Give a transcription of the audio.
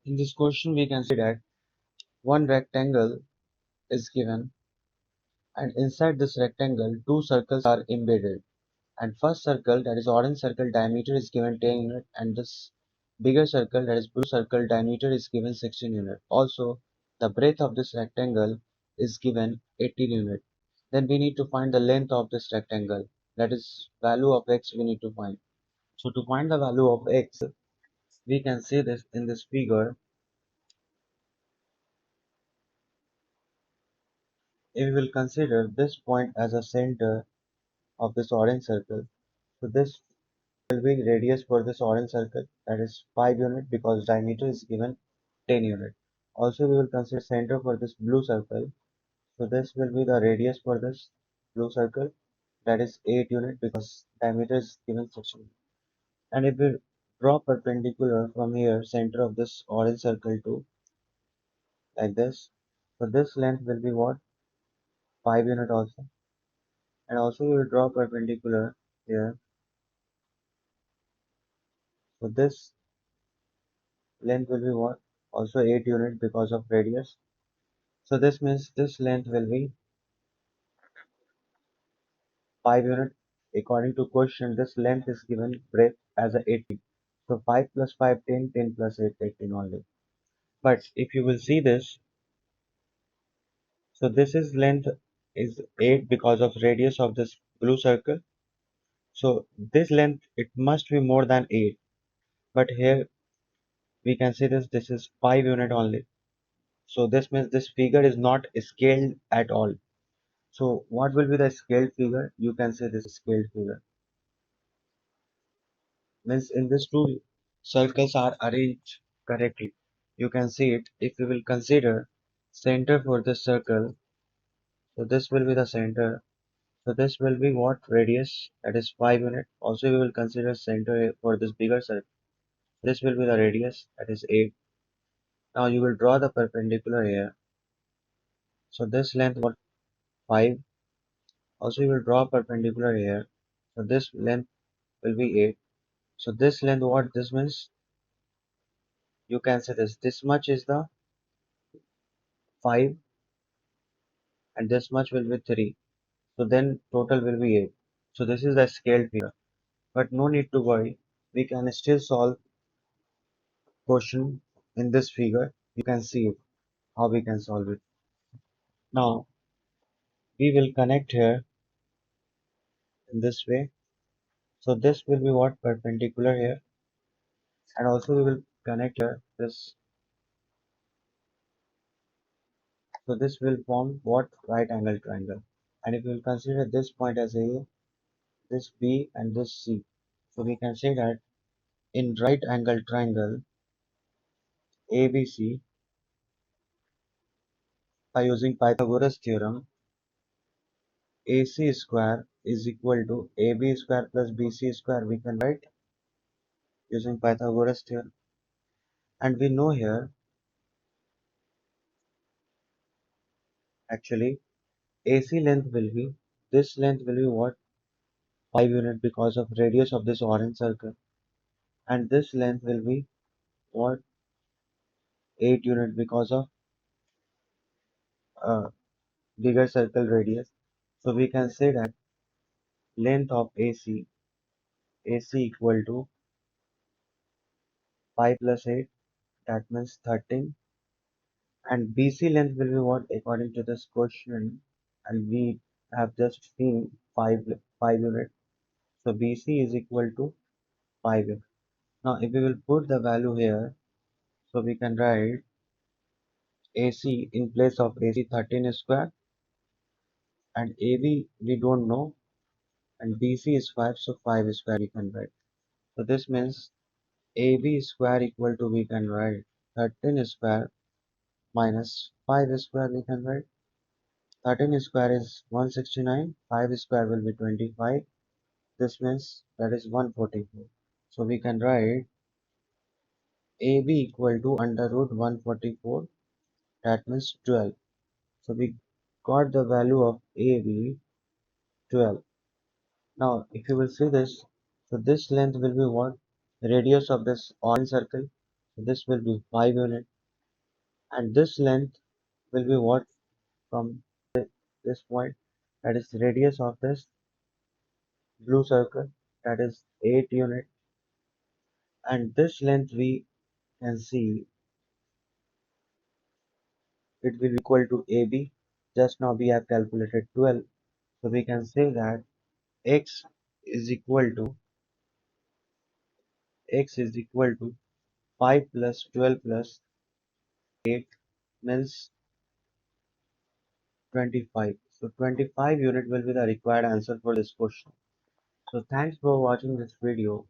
In this question, we can see that one rectangle is given, and inside this rectangle, two circles are embedded. And first circle, that is orange circle, diameter is given 10 unit, and this bigger circle, that is blue circle, diameter is given 16 unit. Also, the breadth of this rectangle is given 18 unit. Then we need to find the length of this rectangle, that is value of x we need to find. So to find the value of x, we can see this in this figure. If we will consider this point as a center of this orange circle, so this will be radius for this orange circle, that is 5 unit because diameter is given 10 unit. Also we will consider center for this blue circle, so this will be the radius for this blue circle, that is 8 unit because diameter is given 16. And if we draw perpendicular from here center of this orange circle to like this, so this length will be what, 5 unit also. And also we will draw perpendicular here, so this length will be what, also 8 unit because of radius. So this means this length will be 5 unit. According to question, this length is given breadth as a 18. So 5 plus 5, 10, 10 plus 8, 18 only. But if you will see this, so this is length is 8 because of radius of this blue circle. So this length, it must be more than 8. But here we can see this is 5 unit only. So this means this figure is not scaled at all. So what will be the scaled figure? You can say this scaled figure. Means in this two circles are arranged correctly. You can see it if we will consider center for this circle. So this will be the center. So this will be what radius, that is 5 unit. Also we will consider center for this bigger circle. This will be the radius, that is 8. Now you will draw the perpendicular here. So this length what, 5. Also you will draw perpendicular here. So this length will be 8. So this length what, this means you can say this much is the 5 and this much will be 3. So then total will be 8. So this is the scaled figure. But no need to worry. We can still solve question in this figure. You can see it, how we can solve it. Now we will connect here in this way. So this will be what, perpendicular here, and also we will connect here this. So this will form what, right angle triangle. And if we will consider this point as A, this B and this C. So we can say that in right angle triangle ABC, by using Pythagoras theorem, AC square is equal to AB square plus BC square, we can write using Pythagoras theorem. And we know here actually AC length will be, this length will be what, 5 unit because of radius of this orange circle, and this length will be what, 8 unit because of uh, bigger circle radius. So we can say that length of AC equal to 5 plus 8, that means 13. And BC length will be what, according to this question, and we have just seen 5 unit. So BC is equal to 5 unit. Now if we will put the value here, so we can write AC in place of AC 13 square, and AB we don't know, and BC is 5, so 5 square we can write. So this means AB square equal to, we can write 13 square minus 5 square, we can write 13 square is 169, 5 square will be 25. This means that is 144. So we can write AB equal to under root 144, that means 12. So we got the value of AB 12. Now if you will see this, so this length will be what? Radius of this orange circle. So this will be 5 unit, and this length will be what from this point, that is radius of this blue circle, that is 8 unit, and this length we can see it will be equal to AB. Just now we have calculated 12, so we can say that x is equal to x is equal to 5 plus 12 plus 8 means 25. So 25 unit will be the required answer for this question. So thanks for watching this video.